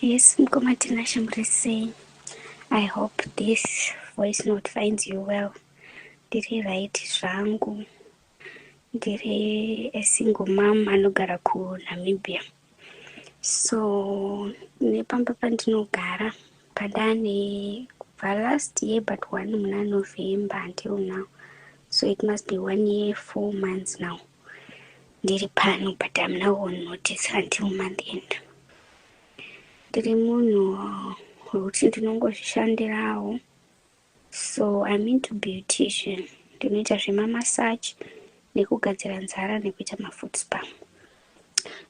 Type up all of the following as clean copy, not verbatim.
Yes, Mkomatina Shambrese. I hope this voice note finds you well. Ndiri right zvangu. Ndiri a single mom anogara kuNamibia. So, nepamba pandinogara padane kubva last year but 1 muna November until now. So it must be 1 year, 4 months now. Ndiri pano but I'm now on notice until month end. Ndiri munhu wekuti ndinongozvishandirawo. So I'm into beautician. Ndinoita zvemamassage nekugadzira nzara nekuita mafoot spa.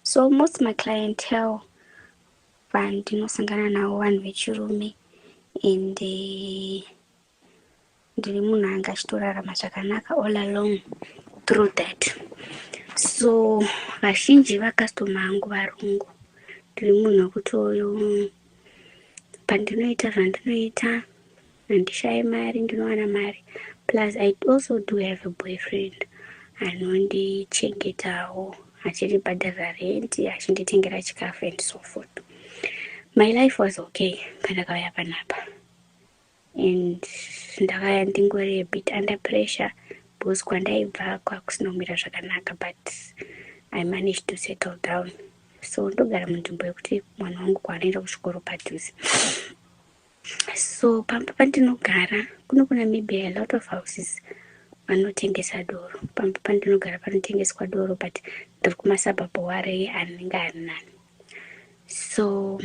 So most my clientele vandinosangana navo vanhu vechirume and ndiri munhu anga achitorarama zvakanaka all along through that. So vazhinji vakastoma angu varungu. Ndiri munhu wekuti pandinoita zvandinoita handishayi mari, ndinowana mari. Plus I also do have a boyfriend anondichengetawo, achindibhadharira rent, achinditengera chikafu and so forth. My life was okay pandakauya panapa, and ndakaya ndingori a bit under pressure because kwandaibva kwakusina kumira zvakanaka, but I managed to settle down. So ndogara munzvimbo yekuti mwana wangu kwaanoenda kuchikoro padhuze. So pamba pandinogara kuna maybe a lot of houses vanotengesa doro. Pamba pandinogara panotengeswa doro, but ndiri kumasabhabha ware anenge ari nani. So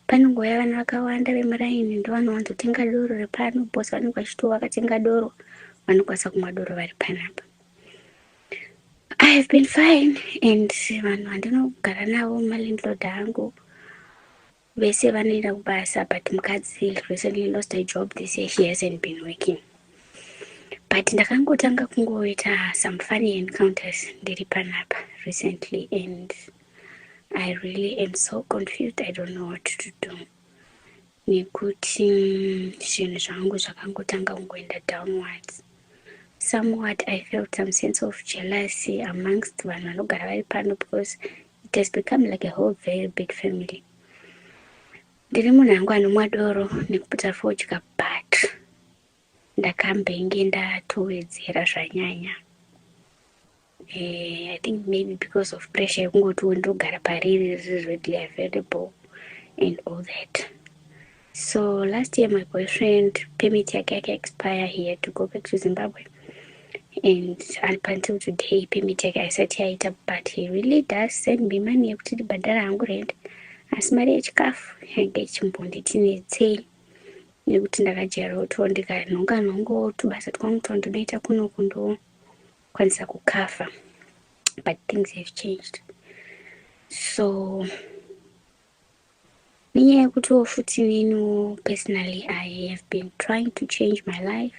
panongouya vanhu vakawanda vemuraini ndovanowanzotenga doro repano, bhosi vanenge vachitova vakatenga doro, vanokwanisa kumwa doro vari panapa. I have been fine, and vanhu vandinogara navo malindlord angu vese vanoenda kubasa, but mukadzi recently lost a job this year, she hasn't been working. But ndakangotanga kungoita some funny encounters ndiri panapa recently, and I really am so confused. I don't know what to do. Nekuti zvinhu zvangu zvakangotanga kungoenda downwards. Somewhat I felt some sense of jealousy amongst vanhu vanogara vari pano, because it has become like a whole very big family. Ndiri munhu angu anomwa doro nekuputa fodya, but ndakambenge ndatowedzera zvanyanya. I think maybe because of pressure yekungoti ndogara pariri riri readily available and all that. So last year my boyfriend, permit yake expire, he had to go back to Zimbabwe, and up until today permit yake haisati yaita, but he really does send me money yekuti ndibhadhara hangu rent. Asi mari yechikafu yange chimbonditi netsei, nekuti ndakajaira kuti ndikanhonga tubasa twangu twandinoita kuno kundokwanisa kukafa, but things have changed. So nenyaya yekutiwo futi nini personally I have been trying to change my life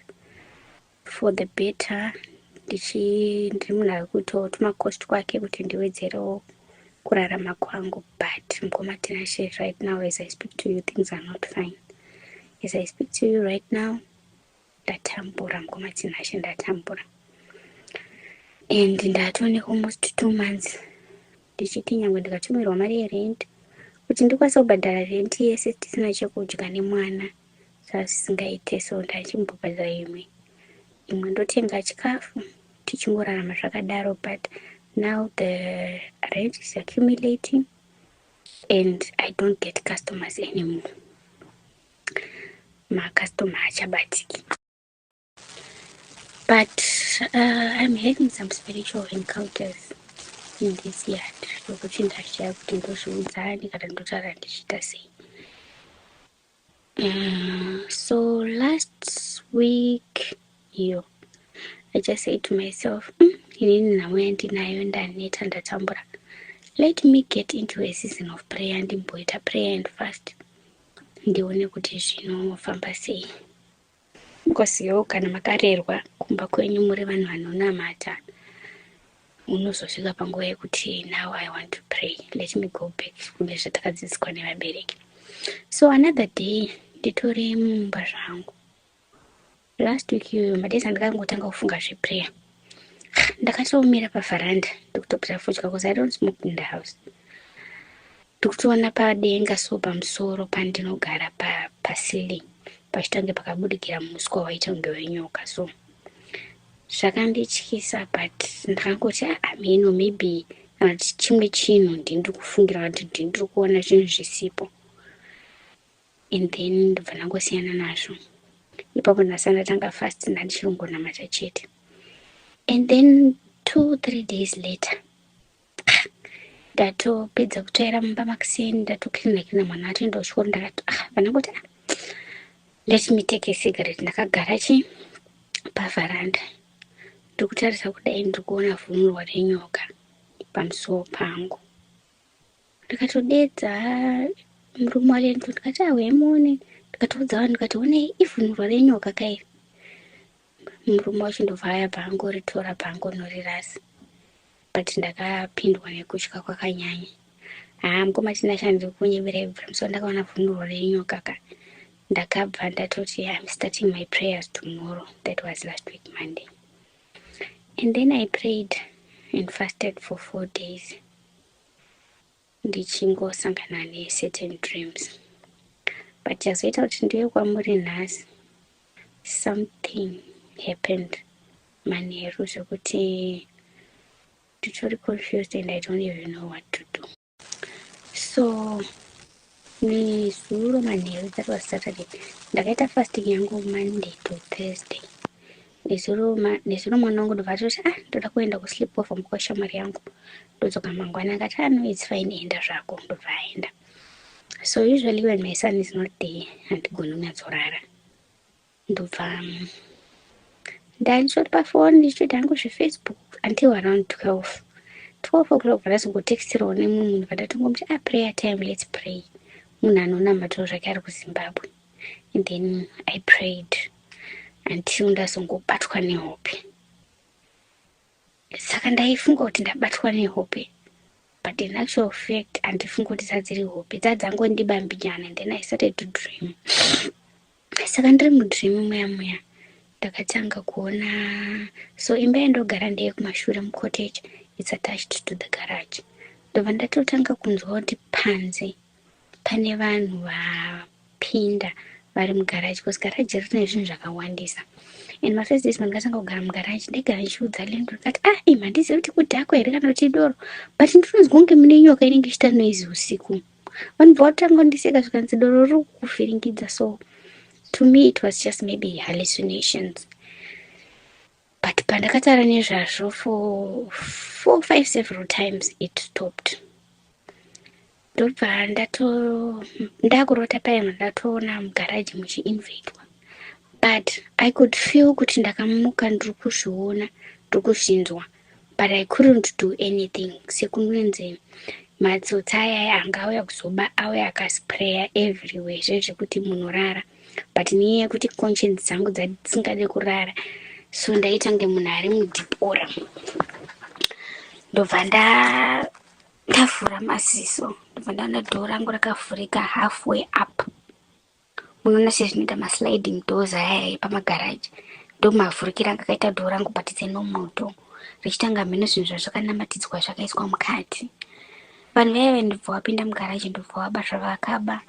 for the better. Ndiri munhu ari kuitawo tumakosti kwake kuti ndiwedzerewo kurarama kwangu, but Mkomatinashe, right now as I speak to you things are not fine. As I speak to you right now ndatambura, Mkomatinashe, ndatambura, and ndatone almost 2 months ndichiti nyangwe ndikatumirwa mari yerent kuti ndikwanisa kubhadhara rent yese tisina chekudya nemwana zvisingaite. So ndachimbobhadhara imwe ndotenga chikafu tichingorarama zvakadaro, but now the rent is accumulating and I don't get customers anymore. Customer hachabatiki. But I'm having some spiritual encounters in this year. Yokuti ndashaya kuti ndozviudzani kana ndotaura ndichita sei. So last week I just said to myself, inini nhamo yandinayo ndaneta ndatambura, let me get into a season of prayer, ndimboita prayer and fast ndione kuti zvinofamba sei. Because kana makarerwa kumba kwenyu muri vanhu vanonamata, unozosvika panguva yekuti now I want to pray, let me go back kune zvatakadzidziswa nevabereki. So another day nditori mumba zvangu. Last week madesi andakangotanga kufunga zveprayer, ndakatomira pavharanda ndikutopira fodya because I don't smoke in the house. ndikutoona padenga so pamusoro pandinogara paceiling pachitange pakabudikira muswa waita kunge wenyoka. So zvakandityisa, but ndakangoti mhino maybe kana kuti chimwe chinhu ndiri kufungira kuti ndiri kuona zvinhu zvisipo, and then ndobva ndangosiyana nazvo. Ipapo ndasara ndatanga fast ndichirungonamata chete. And then 2-3 days later ndatopedza kutoera mumba makiseni, ndatokirina mwana atoenda kuchikoro. Ndakati vanangoti let me take a cigarette. Ndakagara pavharanda ndikutarisa kudai ndiri kuona vhunurwa renyoka pamusoro pangu. Ndikatodedza murume walendo ndikati wemone, ndikatoudza vanhu ndikati onei ivhunurwa renyoka kairi. Murume wacho ndobva ayabva angoritora paangonorirasa, but ndakapindwa nekutya kwakanyanya. Mukoma chandashandiri kunyevera ibvira, so ndakaona vhunurwa renyoka ka ndakabva ndatoti I'm starting my prayers tomorrow. That was last week Monday. And then I prayed and fasted for 4 days. Ndichingosangana certain dreams. But chazoita kuti ndiwe kwamuri nhasi, something happened manheru zvekuti nditori confused and I don't even know what to do. So nezuro manheru, that was Saturday, ndakaita fasting yangu Monday to Thursday. Nezuro mwana wangu ndobva atoti ndoda kuenda kusleep off mukoshamwari yangu. Ndodzoka mangwana akati no it's fine, enda zvako. Ndobva aenda. So usually when my son is not there handigoni kunyatsorara. Ndobva ndandisoti pafoni ndichitoita hangu zveFacebook until around 12 o'clock. Ndazongotextirawo nemunhu ndobva ndatongomuti prayer time, let's pray. Munhu anonamatawo zvake ari kuZimbabwe. And then I prayed until ndazongobatwa nehope. Saka ndaifunga kuti ndabatwa nehope, but in actual fact handifunga kuti dzadziri hope, dzadzangondibambinyana. And then I started to dream. Saka ndiri mudream muya ndakatanga kuona, so imba yandogara ndeye kumashure mucottage, it's attached to the garage. Ndobva ndatotanga kunzwa kuti panze pane vanhu vapinda vari mugaraji, because garaji rine zvinhu zvakawandisa. And my first days ndakatanga kugara mugaraji, ndaigara ndichiudza lendo ndikati mandizivi kuti kudhakwa here kana kuti doro, but ndinonzwa kunge mune nyoka inenge ichita noise usiku. Vanhu vakatanga kundiseka zvikanzi doro riri kukuvhiringidza. So to me it was just maybe hallucinations. But pandakataura nezvazvo for 4-5 several times it stopped. Ndobva ndakurota paya ndatoona mugaraji muchiinvadwa, but I could feel kuti ndakamuka ndiri kuzviona, ndiri kuzvinzwa, but I couldn't do anything. Sekunwenze matsotsi aya angauya kuzoba auya akaspraya everywhere, zvezvekuti munorara, but niye yekuti conscience dzangu dzisingade kurara, so ndaita kunge munhu ari mudhipora. Ndobva ndavhura maziso, ndobva ndaona dhoo rangu rakavhurika halfway up. Munoona sezvinoita masliding doors aya pamagaraji, ndomavhurikira anga akaita dhoo rangu, but it's a normal door. Richitanga mhino zvinhu zvazvakanamatidzwa zvakaiswa mukati. Vanhu vaya ndobva vapinda mugaraji, ndobva vaba zvavakaba,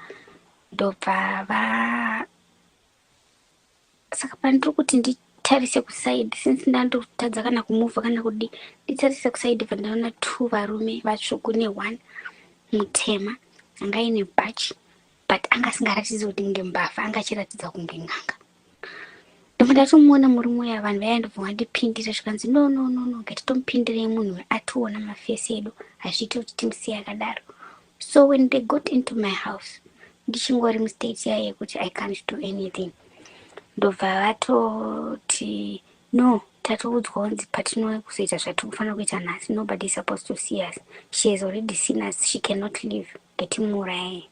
ndobva saka pandiri kuti nditarise kusaidi, since ndandotadza kana kumuvha kana kudi, nditarise kusaidi, bva ndaona 2 varume vatsvuku ne1 mutema anga ine bhachi, but anga asingaratidzi kuti ngembavha, anga achiratidza kunge ng'anga. Ndobva ndatomuona murume uya, vanhu vaya ndobva vandipindira zvikanzi no, ngatitomupindirei munhu ationa mafesi edu, hazviiti kuti timusiye akadaro. So when they got into my house, ndichingori mustate yaye yekuti I can't do anything, ndobva vatoti no, tatoudzwa kunzi patinouya kuzoita zvatinofanira kuita nhasi, nobody is supposed to see us, she has already seen us, she cannot leave, ngatimuuraye.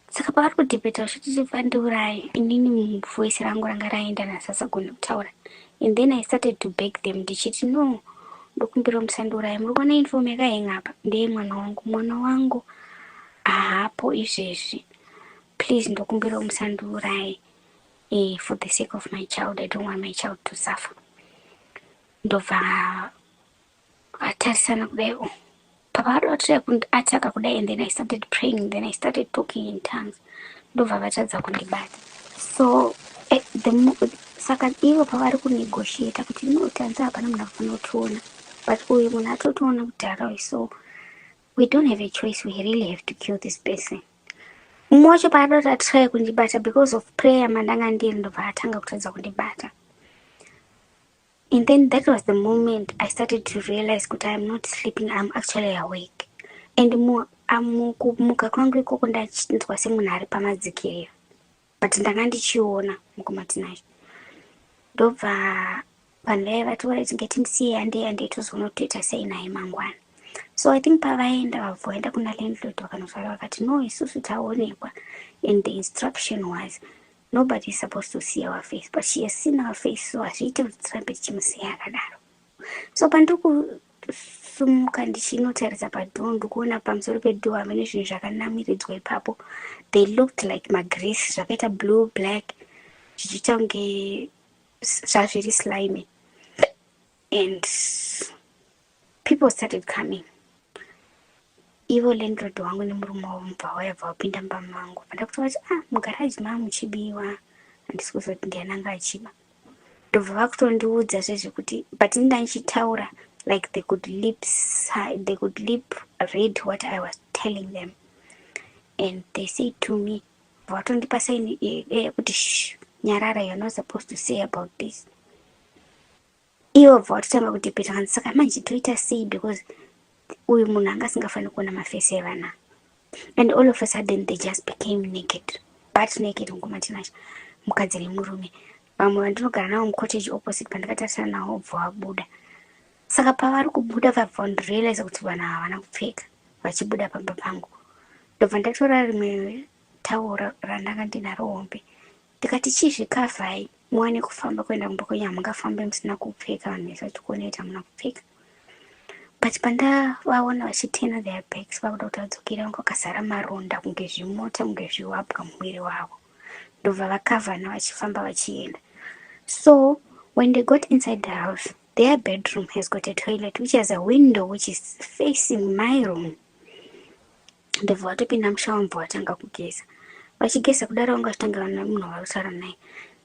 Saka pavari kudhibheta vachiti tifandiuraye, inini voice rangu ranga raenda nasasagona kutaura. And then I started to beg them ndichiti no, ndokumbira musandiuraye, muri kuona inform yakahenga apa ndeye mwana wangu hapo izvezvi, please ndokumbira musandiuraye, for the sake of my child, I don't want my child to suffer. Ndobva vatarisana kudai, pavarotira kundiataka kudai, and then I started praying, then I started talking in tongues. Ndobva vatadza kundibata. So saka ivo pavari kunegotiata kuti no tanzi hapana munhu akanotiona, but uyu munhu atotiona kudhara, so we don't have a choice, we really have to kill this person. Mumwe wacho paadoti atry kundibata because of prayer mandanga ndiri, ndobva atanga kutadza kundibata. And then that was the moment I started to realize that I'm not sleeping, I'm actually awake. And kumuka kwangu ikoko ndachinzwa semunhu ari pamadzikiriro, but ndanga ndichiona mukumatinacho. Ndobva vanhu vaiva tori tinge tindisiye handei tozoona kuti toita sei naye mangwana. So I think pavaenda vabvoenda kuna landlord vakanotaura vakati no, isusu taonekwa, and the instruction was nobody is supposed to see our face, but she has seen our face, so hazviite kuti tirambe tichimusiya akadaro. So pandikusumuka ndichinotaridza padhoo, ndikuona pamusoro pedhoo havane zvinhu zvakanamiridzwa ipapo. They looked like magrace, zvakaita blue black, zvichiita kunge zvazviri slimy, and people started coming. Ivo landlord wangu nemurume wavo mubva wayabva wapinda mumba mangu. Pandakuti vati mugaraji muchibiwa, handisi kuzoti ndiananga achiba. Ndobva vakutondiudza zvezvekuti but ndandichitaura like they could lip read what I was telling them, and they said to me, vatondipa sign kuti shh, nyarara, you're not supposed to say about this. Ivo vatotanga kutipita, saka manje toita sei, because uyu munhu anga asingafaniri kuona mafesi evana. And all of a sudden they just became naked, but naked ngumatinacho, mukadzi nemurume. Vamwe vandinogara navo mucottage opposite pandakatarisana navo bva vabuda. Saka pavari kubuda vabva vandirealize kuti vanhu havana kupfeka vachibuda pamba pangu. Ndobva ndatora rimwe tauro randanga ndinaro hombe, ndikati chizvikavhai muwane kufamba kuenda kumba kwenyu, hamungafambe musina kupfeka, vanhu vese vachikuona kuti hamuna kupfeka. But pandavaona vachitena their backs, vakuda kuti vadzokera, vanga vakazara maronda kunge zvimota, kunge zviwapwa mumwiri wavo. Ndobva vakavhana vachifamba vachienda. So when they got inside the house, their bedroom has got a toilet which has a window which is facing my room. Ndobva vatopinda mushawa, mbva vatanga kugeza. Vachigeza kudaro vanga vachitanga munhu varutaura naye.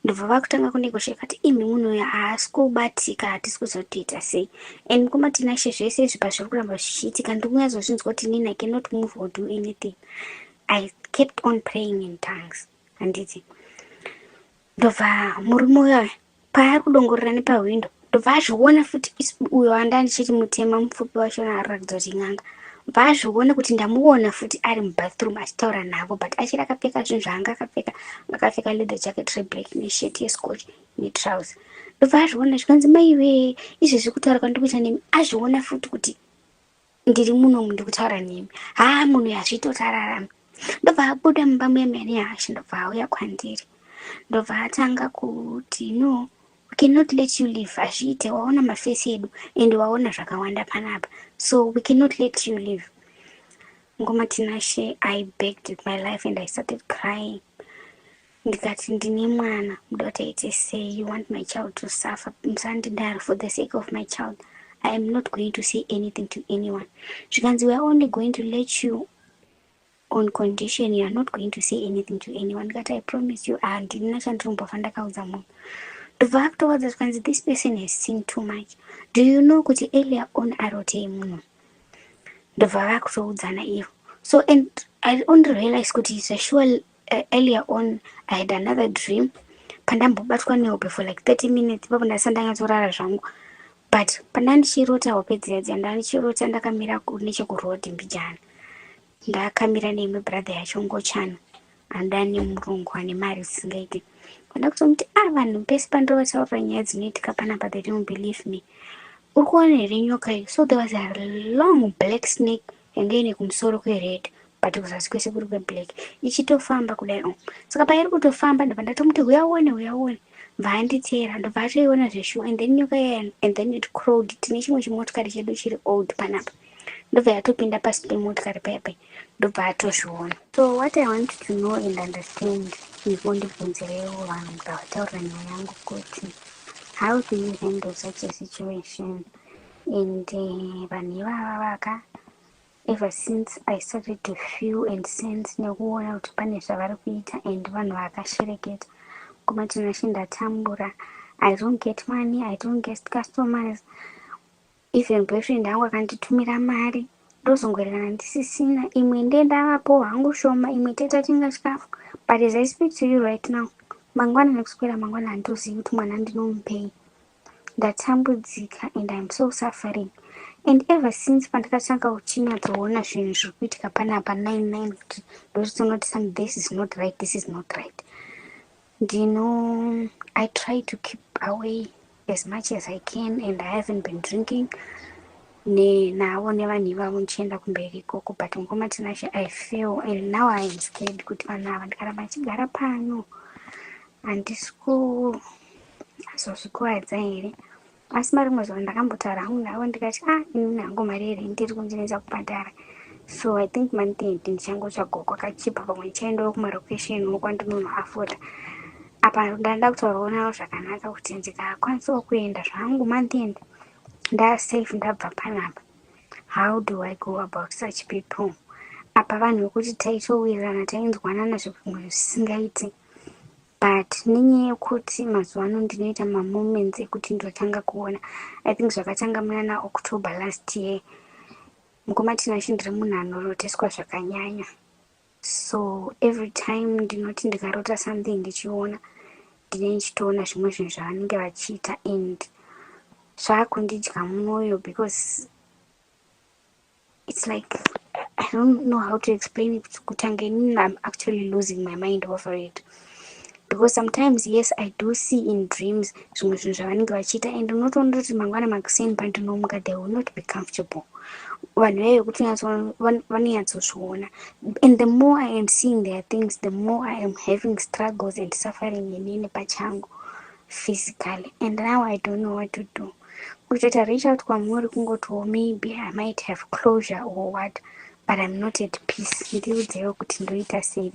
Ndobva vakutanga kunegotiata kuti imi munhu uyu haasi kubatika, hatisi kuzotoita sei. And mukumatinashe zvese izvi pazviri kuramba zvichiitika, ndikunyazozvinzwa kuti nini I cannot move or do anything. I kept on praying in tongues. Handiti. Ndobva murume uyo paari kudongorera nepawindo, ndobva azviona futi uyo wanda ndichiti mutema mupfupi wacho anoratidza kuti n'anga. Ndobva azviona kuti ndamuona futi ari mubathroom achitaura navo, but achiri akapfeka zvinhu zvaanga akapfeka. Akapfeka leather jacket reblack nesheti yescotch netrouser. Ndobva azviona zvikanzi maiwe, izvezvi kutaura kwandikuita nemi. Azviona futi kuti ndiri munomu ndikutaura nemi. Munhu uyu hazvitotararami. Ndobva abuda mumba muya nehasha, ndobva auya kwandiri. Ndobva atanga kuti no, we cannot let you leave. Azviite, waona mafesi edu and waona zvakawanda panapa, so we cannot let you leave. Ngomatinashe, I begged with my life and I started crying. Ndikati ndine mwana, daughter ite say you want my child to suffer, musandidaro, for the sake of my child I am not going to say anything to anyone. Zvikanzi we are only going to let you on condition you are not going to say anything to anyone. Ndikati I promise you, handina chandinombofa ndakaudza munhu. Ndobva akutoudza zvikanzi this person has seen too much. Do you know kuti earlier on arotei munhu? Ndobva vakutoudzana ivo. So and I only realized kuti it's a sure earlier on I had another dream. Pandambobatwa nehope for like 30 minutes, ipapo ndasandanyatsorara zvangu. But pandandichirota hope dzidzi, ndandichirota ndakamira nechekurodi Mbijana. Ndakamira neimwe brother yacho Ngochana, andani murungu ane mari dzisingaiti. Ndakuti vanhu pese pandovataurira nyaya dzinoitika panapa, they don't believe me. Uri kuona here nyoka iyi? So there was a long black snake yanga ine kumusoro kwered, but kuzasi kwese kuri kweblack, ichitofamba kudai. Saka pairi kutofamba, ndobva ndatomuti uyaone, bva anditeera. Ndobva atoiona zveshuwa, and then nyoka iya, and then it crawled. Tine chimwe chimotikari chedu chiri old panapa, ndobva yatopinda pasi pemotikari paya, ndobva atozviona. So what I want to know and understand, ndibvunzirewo vanhu mukavataurira nyaya yangu kuti how do you handle such a situation? And vanhu ivava ever since I started to feel and sense nekuona kuti pane zvavari kuita and vanhu vakashereketa kumatinashe ndatambura. I don't get money, I don't get customers. Even boyfriend yangu akanditumira mari ndozongoerekana ndisisina, imwe ndendavapo hangu shoma, imwe tetatenga chikafu. But as I speak to you right now, mangwana nekuswera mangwana handizivi kuti mwana ndinomupei. Ndatambudzika and I'm so suffering. And ever since pandakatanga kuchinyatsoona zvinhu zviri kuitika panapa 99 kuti ndozvitonotisa this is not right, this is not right. I try to keep away as much as I can, and I haven't been drinking navo nevanhu ivavo ndichienda kumberi ikoko. But ngoma tinashe I feel and now I am scared kuti vanhu ava ndikaramba ndichigara pano handisi kuzozvikuwadza here. Asi marimwe zuva ndakambotaura hangu navo ndikati inini hangu mari here ndiri kundinetsa kubhadhara. So I think month end ndichangotsvagawo kwakachipa pamwe ndichaendawo kumarokesheni kwandinonoafoda. Apa ndanda kutaurawo navo zvakanaka kuti ndikakwanisawo kuenda zvangu month end ndasafe ndabva panapa. How do I go about such people? Apa vanhu vekuti taitowirirana tainzwanana zvimwe zvisingaiti. But nenyaya yekuti mazuva ano ndinoita mamoments ekuti ndotanga kuona, I think zvakatanga muna October last year, mukoma tinashe ndiri munhu anoroteswa zvakanyanya. So every time ndinoti ndikarota something ndichiona ndine ndichitoona zvimwe zvinhu zvavanenge vachiita and zvakundidya mwoyo because it's like I don't know how to explain it. Kutanga inini I'm actually losing my mind over it. Because sometimes, yes, I do see in dreams zvimwe zvinhu zvavanenge vachiita and unotoona kuti mangwana makuseni pandinomuka they will not be comfortable. Vanhu vaive kuti vanonyatsozviona. And the more I am seeing their things, the more I am having struggles and suffering inini pachangu physically. And now I don't know what to do. Kutoita reach out kwamuri kungotiwo maybe I might have closure or what, but I'm not at peace. Ndiudzewo kuti ndoita sei.